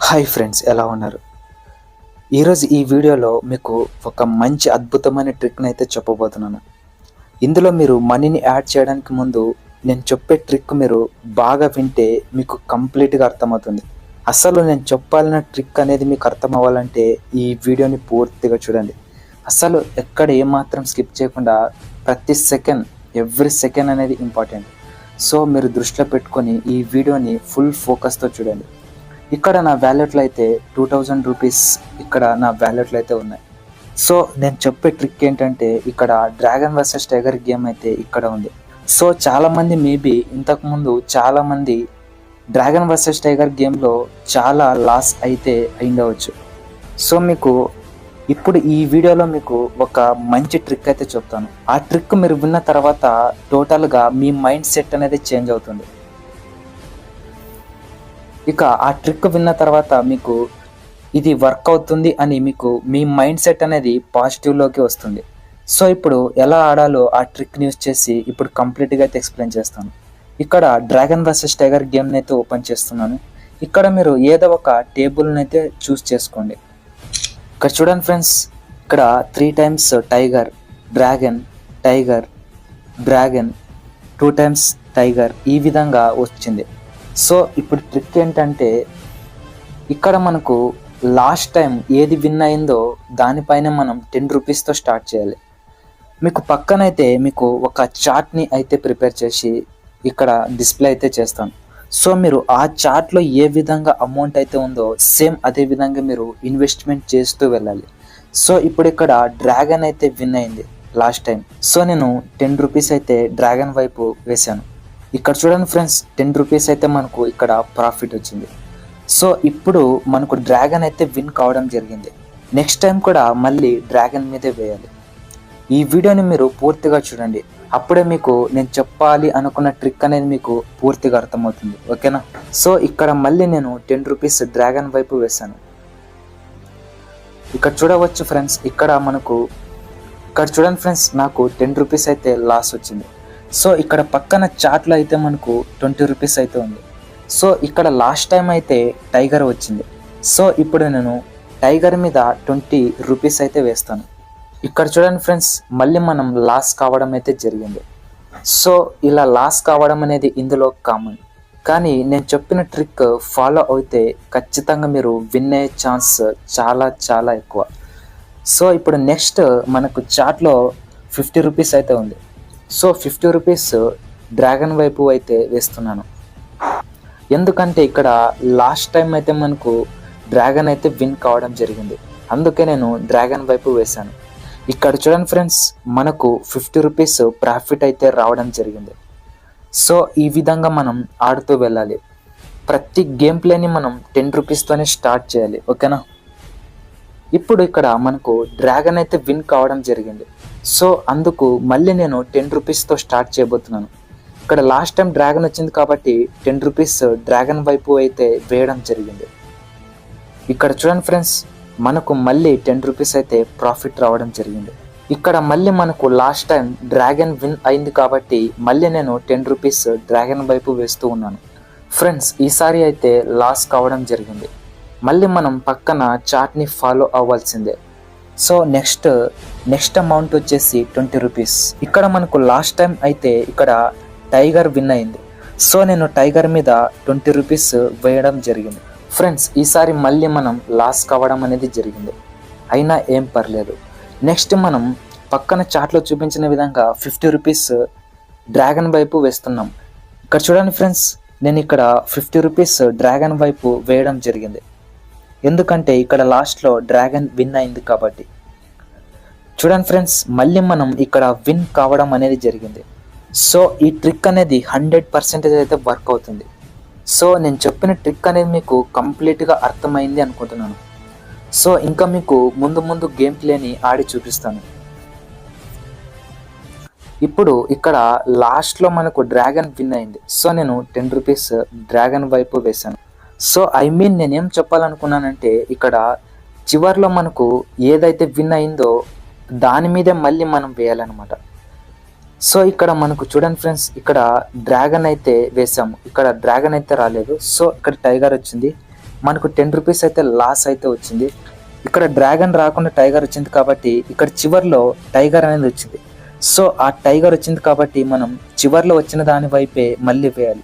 Hi friends, ఎలా ఉన్నారు? ఈరోజు ఈ వీడియోలో మీకు ఒక మంచి అద్భుతమైన ట్రిక్ని అయితే చెప్పబోతున్నాను. ఇందులో మీరు మనీని యాడ్ చేయడానికి ముందు నేను చెప్పే ట్రిక్ మీరు బాగా వింటే మీకు కంప్లీట్గా అర్థమవుతుంది. అసలు నేను చెప్పాలన్న ట్రిక్ అనేది మీకు అర్థం అవ్వాలంటే ఈ వీడియోని పూర్తిగా చూడండి. అసలు ఎక్కడ ఏమాత్రం స్కిప్ చేయకుండా ప్రతి సెకండ్, ఎవ్రీ సెకండ్ అనేది ఇంపార్టెంట్. సో మీరు దృష్టిలో పెట్టుకొని ఈ వీడియోని ఫుల్ ఫోకస్తో చూడండి. ఇక్కడ నా వ్యాలెట్లో అయితే 2000 రూపీస్ ఇక్కడ నా వ్యాలెట్లో అయితే ఉన్నాయి. సో నేను చెప్పే ట్రిక్ ఏంటంటే, ఇక్కడ డ్రాగన్ వర్సెస్ టైగర్ గేమ్ అయితే ఇక్కడ ఉంది. సో చాలామంది మేబీ ఇంతకుముందు చాలామంది డ్రాగన్ వర్సెస్ టైగర్ గేమ్లో చాలా లాస్ అయితే అయిండవచ్చు. సో మీకు ఇప్పుడు ఈ వీడియోలో మీకు ఒక మంచి ట్రిక్ అయితే చెప్తాను. ఆ ట్రిక్ మీరు విన్న తర్వాత టోటల్గా మీ మైండ్ సెట్ అనేది చేంజ్ అవుతుంది. ఇక ఆ ట్రిక్ విన్న తర్వాత మీకు ఇది వర్క్ అవుతుంది అని మీకు మీ మైండ్ సెట్ అనేది పాజిటివ్లోకి వస్తుంది. సో ఇప్పుడు ఎలా ఆడాలో ఆ ట్రిక్ని యూస్ చేసి ఇప్పుడు కంప్లీట్గా అయితే ఎక్స్ప్లెయిన్ చేస్తాను. ఇక్కడ డ్రాగన్ వర్సెస్ టైగర్ గేమ్ని అయితే ఓపెన్ చేస్తున్నాను. ఇక్కడ మీరు ఏదో ఒక టేబుల్ని అయితే చూస్ చేసుకోండి. ఇక్కడ చూడండి ఫ్రెండ్స్, ఇక్కడ 3 times tiger, dragon, tiger, dragon, 2 times tiger, ఈ విధంగా వచ్చింది. సో ఇప్పుడు ట్రిక్ ఏంటంటే, ఇక్కడ మనకు లాస్ట్ టైం ఏది విన్ అయిందో దానిపైన మనం 10 రూపీస్తో స్టార్ట్ చేయాలి. మీకు పక్కనైతే మీకు ఒక చార్ట్ని అయితే ప్రిపేర్ చేసి ఇక్కడ డిస్ప్లే అయితే చేస్తాను. సో మీరు ఆ చార్ట్లో ఏ విధంగా అమౌంట్ అయితే ఉందో సేమ్ అదే విధంగా మీరు ఇన్వెస్ట్మెంట్ చేస్తూ వెళ్ళాలి. సో ఇప్పుడు ఇక్కడ డ్రాగన్ అయితే విన్ అయింది లాస్ట్ టైం. సో నేను 10 రూపీస్ అయితే డ్రాగన్ వైపు వేశాను. ఇక్కడ చూడండి ఫ్రెండ్స్, 10 రూపీస్ అయితే మనకు ఇక్కడ ప్రాఫిట్ వచ్చింది. సో ఇప్పుడు మనకు డ్రాగన్ అయితే విన్ కావడం జరిగింది. నెక్స్ట్ టైం కూడా మళ్ళీ డ్రాగన్ మీదే వేయాలి. ఈ వీడియోని మీరు పూర్తిగా చూడండి, అప్పుడే మీకు నేను చెప్పాలి అనుకున్న ట్రిక్ అనేది మీకు పూర్తిగా అర్థమవుతుంది. ఓకేనా? సో ఇక్కడ మళ్ళీ నేను 10 రూపీస్ డ్రాగన్ వైపు వేశాను. ఇక్కడ చూడవచ్చు ఫ్రెండ్స్, ఇక్కడ చూడండి ఫ్రెండ్స్, నాకు 10 రూపీస్ అయితే లాస్ వచ్చింది. సో ఇక్కడ పక్కన చార్ట్లో అయితే మనకు 20 రూపీస్ అయితే ఉంది. సో ఇక్కడ లాస్ట్ టైం అయితే టైగర్ వచ్చింది. సో ఇప్పుడు నేను టైగర్ మీద 20 రూపీస్ అయితే వేస్తాను. ఇక్కడ చూడండి ఫ్రెండ్స్, మళ్ళీ మనం లాస్ కావడం అయితే జరిగింది. సో ఇలా లాస్ కావడం అనేది ఇందులో కామన్. కానీ నేను చెప్పిన ట్రిక్ ఫాలో అయితే ఖచ్చితంగా మీరు విన్ అయ్యే ఛాన్స్ చాలా చాలా ఎక్కువ. సో ఇప్పుడు నెక్స్ట్ మనకు చార్ట్లో 50 రూపీస్ అయితే ఉంది. సో 50 రూపీస్ డ్రాగన్ వైపు అయితే వేస్తున్నాను. ఎందుకంటే ఇక్కడ లాస్ట్ టైం అయితే మనకు డ్రాగన్ అయితే విన్ కావడం జరిగింది, అందుకే నేను డ్రాగన్ వైపు వేశాను. ఇక్కడ చూడండి ఫ్రెండ్స్, మనకు 50 రూపీస్ ప్రాఫిట్ అయితే రావడం జరిగింది. సో ఈ విధంగా మనం ఆడుతూ వెళ్ళాలి. ప్రతి గేమ్ ప్లేని మనం 10 రూపీస్తోనే స్టార్ట్ చేయాలి. ఓకేనా? ఇప్పుడు ఇక్కడ మనకు డ్రాగన్ అయితే విన్ కావడం జరిగింది. సో అందుకు మళ్ళీ నేను 10 రూపీస్తో స్టార్ట్ చేయబోతున్నాను. ఇక్కడ లాస్ట్ టైం డ్రాగన్ వచ్చింది కాబట్టి 10 రూపీస్ డ్రాగన్ వైపు అయితే వేయడం జరిగింది. ఇక్కడ చూడండి ఫ్రెండ్స్, మనకు మళ్ళీ 10 రూపీస్ అయితే ప్రాఫిట్ రావడం జరిగింది. ఇక్కడ మళ్ళీ మనకు లాస్ట్ టైం డ్రాగన్ విన్ అయింది కాబట్టి మళ్ళీ నేను 10 రూపీస్ డ్రాగన్ వైపు వేస్తూ ఉన్నాను. ఫ్రెండ్స్, ఈసారి అయితే లాస్ కావడం జరిగింది. మళ్ళీ మనం పక్కన చార్ట్ని ఫాలో అవ్వాల్సిందే. సో నెక్స్ట్ అమౌంట్ వచ్చేసి 20 రూపీస్. ఇక్కడ మనకు లాస్ట్ టైం అయితే ఇక్కడ టైగర్ విన్ అయింది. సో నేను టైగర్ మీద 20 రూపీస్ వేయడం జరిగింది. ఫ్రెండ్స్, ఈసారి మళ్ళీ మనం లాస్ కావడం అనేది జరిగింది, అయినా ఏం పర్లేదు. నెక్స్ట్ మనం పక్కన చార్ట్లో చూపించిన విధంగా 50 రూపీస్ డ్రాగన్ వైపు వేస్తున్నాం. ఇక్కడ చూడండి ఫ్రెండ్స్, నేను ఇక్కడ 50 రూపీస్ డ్రాగన్ వైపు వేయడం జరిగింది. ఎందుకంటే ఇక్కడ లాస్ట్లో డ్రాగన్ విన్ అయింది కాబట్టి. చూడండి ఫ్రెండ్స్, మళ్ళీ మనం ఇక్కడ విన్ కావడం అనేది జరిగింది. సో ఈ ట్రిక్ అనేది 100% అయితే వర్క్ అవుతుంది. సో నేను చెప్పిన ట్రిక్ అనేది మీకు కంప్లీట్గా అర్థమైంది అనుకుంటున్నాను. సో ఇంకా మీకు ముందు గేమ్ ప్లేని ఆడి చూపిస్తాను. ఇప్పుడు ఇక్కడ లాస్ట్లో మనకు డ్రాగన్ విన్ అయింది. సో నేను 10 రూపీస్ డ్రాగన్ వైపు వేశాను. సో నేనేం చెప్పాలనుకున్నానంటే, ఇక్కడ చివర్లో మనకు ఏదైతే విన్ అయిందో దాని మీదే మళ్ళీ మనం వేయాలన్నమాట. సో ఇక్కడ మనకు చూడండి ఫ్రెండ్స్, ఇక్కడ డ్రాగన్ అయితే వేసాము, ఇక్కడ డ్రాగన్ అయితే రాలేదు. సో ఇక్కడ టైగర్ వచ్చింది. మనకు 10 రూపీస్ అయితే లాస్ అయితే వచ్చింది. ఇక్కడ డ్రాగన్ రాకుండా టైగర్ వచ్చింది కాబట్టి ఇక్కడ చివర్లో టైగర్ అనేది వచ్చింది. సో ఆ టైగర్ వచ్చింది కాబట్టి మనం చివర్లో వచ్చిన దాని వైపే మళ్ళీ వేయాలి.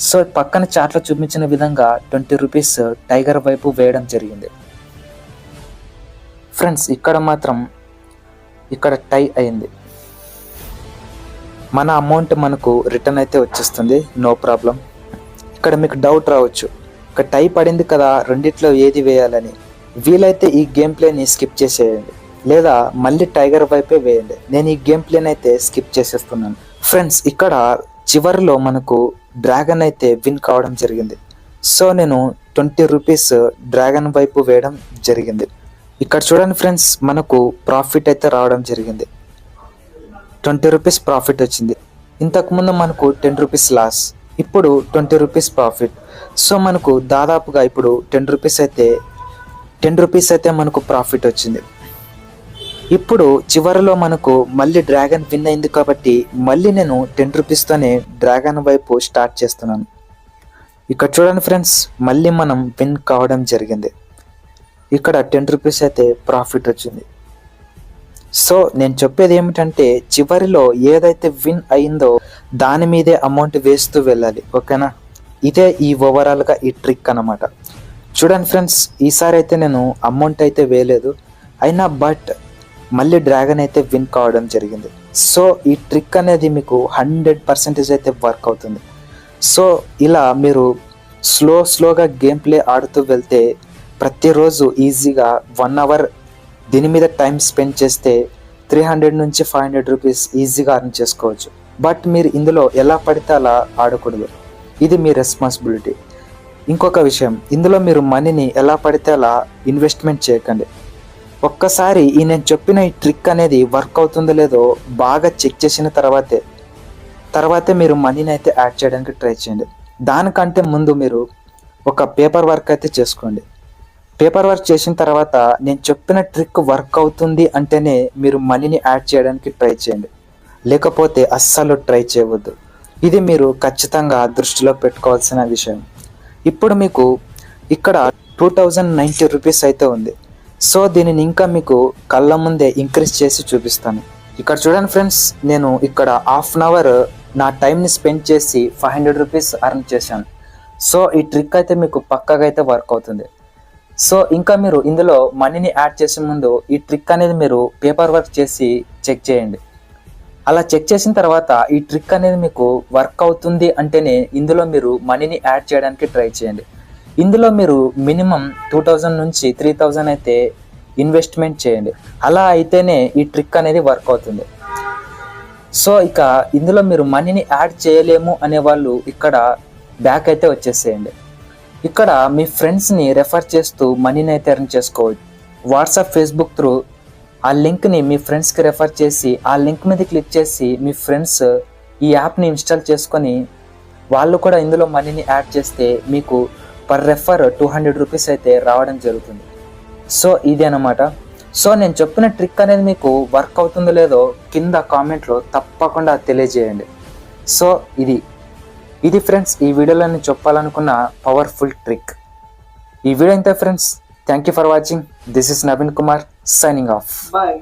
సో పక్కన చాట్లో చూపించిన విధంగా 20 రూపీస్ టైగర్ వైపు వేయడం జరిగింది. ఫ్రెండ్స్ ఇక్కడ మాత్రం ఇక్కడ టై అయింది. మన అమౌంట్ మనకు రిటర్న్ అయితే వచ్చేస్తుంది, నో ప్రాబ్లం. ఇక్కడ మీకు డౌట్ రావచ్చు, ఇక్కడ టై పడింది కదా రెండిట్లో ఏది వేయాలని. వీలైతే ఈ గేమ్ ప్లేని స్కిప్ చేసేయండి లేదా మళ్ళీ టైగర్ వైపే వేయండి. నేను ఈ గేమ్ ప్లేని అయితే స్కిప్ చేసేస్తున్నాను. ఫ్రెండ్స్ ఇక్కడ చివరిలో మనకు డ్రాగన్ అయితే విన్ కావడం జరిగింది. సో నేను 20 రూపీస్ డ్రాగన్ వైపు వేయడం జరిగింది. ఇక్కడ చూడండి ఫ్రెండ్స్, మనకు ప్రాఫిట్ అయితే రావడం జరిగింది. 20 రూపీస్ ప్రాఫిట్ వచ్చింది. ఇంతకుముందు మనకు 10 రూపీస్ లాస్, ఇప్పుడు 20 రూపీస్ ప్రాఫిట్. సో మనకు దాదాపుగా ఇప్పుడు 10 రూపీస్ అయితే మనకు ప్రాఫిట్ వచ్చింది. ఇప్పుడు చివరిలో మనకు మళ్ళీ డ్రాగన్ విన్ అయింది కాబట్టి మళ్ళీ నేను 10 రూపీస్తోనే డ్రాగన్ వైపు స్టార్ట్ చేస్తున్నాను. ఇక్కడ చూడండి ఫ్రెండ్స్, మళ్ళీ మనం విన్ కావడం జరిగింది. ఇక్కడ 10 రూపీస్ అయితే ప్రాఫిట్ వచ్చింది. సో నేను చెప్పేది ఏమిటంటే చివరిలో ఏదైతే విన్ అయిందో దాని మీదే అమౌంట్ వేస్తూ వెళ్ళాలి, ఓకేనా? ఇదే ఈ ఓవరాల్గా ఈ ట్రిక్ అన్నమాట. చూడండి ఫ్రెండ్స్, ఈసారి అయితే నేను అమౌంట్ అయితే వేయలేదు, అయినా బట్ మళ్ళీ డ్రాగన్ అయితే విన్ కావడం జరిగింది. సో ఈ ట్రిక్ అనేది మీకు 100% అయితే వర్క్ అవుతుంది. సో ఇలా మీరు స్లోగా గేమ్ ప్లే ఆడుతూ వెళ్తే ప్రతిరోజు ఈజీగా 1 అవర్ దీని మీద టైం స్పెండ్ చేస్తే 300 నుంచి 500 రూపీస్ ఈజీగా అర్న్ చేసుకోవచ్చు. బట్ మీరు ఇందులో ఎలా పడితే అలా ఆడకూడదు, ఇది మీ రెస్పాన్సిబిలిటీ. ఇంకొక విషయం, ఇందులో మీరు మనీని ఎలా పడితే అలా ఇన్వెస్ట్మెంట్ చేయకండి. ఒక్కసారి నేను చెప్పిన ఈ ట్రిక్ అనేది వర్క్ అవుతుందో లేదో బాగా చెక్ చేసిన తర్వాతే మీరు మనీని అయితే యాడ్ చేయడానికి ట్రై చేయండి. దానికంటే ముందు మీరు ఒక పేపర్ వర్క్ అయితే చేసుకోండి. పేపర్ వర్క్ చేసిన తర్వాత నేను చెప్పిన ట్రిక్ వర్క్ అవుతుంది అంటేనే మీరు మనీని యాడ్ చేయడానికి ట్రై చేయండి, లేకపోతే అస్సలు ట్రై చేయవద్దు. ఇది మీరు ఖచ్చితంగా దృష్టిలో పెట్టుకోవాల్సిన విషయం. ఇప్పుడు మీకు ఇక్కడ 2090 రూపీస్ అయితే ఉంది. సో దీనిని ఇంకా మీకు కళ్ళ ముందే ఇంక్రీజ్ చేసి చూపిస్తాను. ఇక్కడ చూడండి ఫ్రెండ్స్, నేను ఇక్కడ హాఫ్ అన్ అవర్ నా టైంని స్పెండ్ చేసి 500 రూపీస్ అర్న్ చేశాను. సో ఈ ట్రిక్ అయితే మీకు పక్కాగా అయితే వర్క్ అవుతుంది. సో ఇంకా మీరు ఇందులో మనీని యాడ్ చేసే ముందు ఈ ట్రిక్ అనేది మీరు పేపర్ వర్క్ చేసి చెక్ చేయండి. అలా చెక్ చేసిన తర్వాత ఈ ట్రిక్ అనేది మీకు వర్క్ అవుతుంది అంటేనే ఇందులో మీరు మనీని యాడ్ చేయడానికి ట్రై చేయండి. ఇందులో మీరు మినిమం 2000 నుంచి 3000 అయితే ఇన్వెస్ట్మెంట్ చేయండి. అలా అయితేనే ఈ ట్రిక్ అనేది వర్క్ అవుతుంది. సో ఇక ఇందులో మీరు మనీని యాడ్ చేయలేము అనే వాళ్ళు ఇక్కడ బ్యాక్ అయితే వచ్చేసేయండి. ఇక్కడ మీ ఫ్రెండ్స్ని రెఫర్ చేస్తూ మనీని అయితే ఎర్న్ చేసుకోవచ్చు. వాట్సాప్, ఫేస్బుక్ త్రూ ఆ లింక్ని మీ ఫ్రెండ్స్కి రెఫర్ చేసి ఆ లింక్ మీద క్లిక్ చేసి మీ ఫ్రెండ్స్ ఈ యాప్ని ఇన్స్టాల్ చేసుకొని వాళ్ళు కూడా ఇందులో మనీని యాడ్ చేస్తే మీకు పర్ రెఫర్ 200 రూపీస్ అయితే రావడం జరుగుతుంది. సో ఇది అన్నమాట. సో నేను చెప్పిన ట్రిక్ అనేది మీకు వర్క్ అవుతుందో లేదో కింద కామెంట్లో తప్పకుండా తెలియజేయండి. సో ఇది ఫ్రెండ్స్ ఈ వీడియోలో నేను చెప్పాలనుకున్న పవర్ఫుల్ ట్రిక్. ఈ వీడియో ఇంతే friends. Thank you for watching. This is Naveen Kumar signing off. Bye.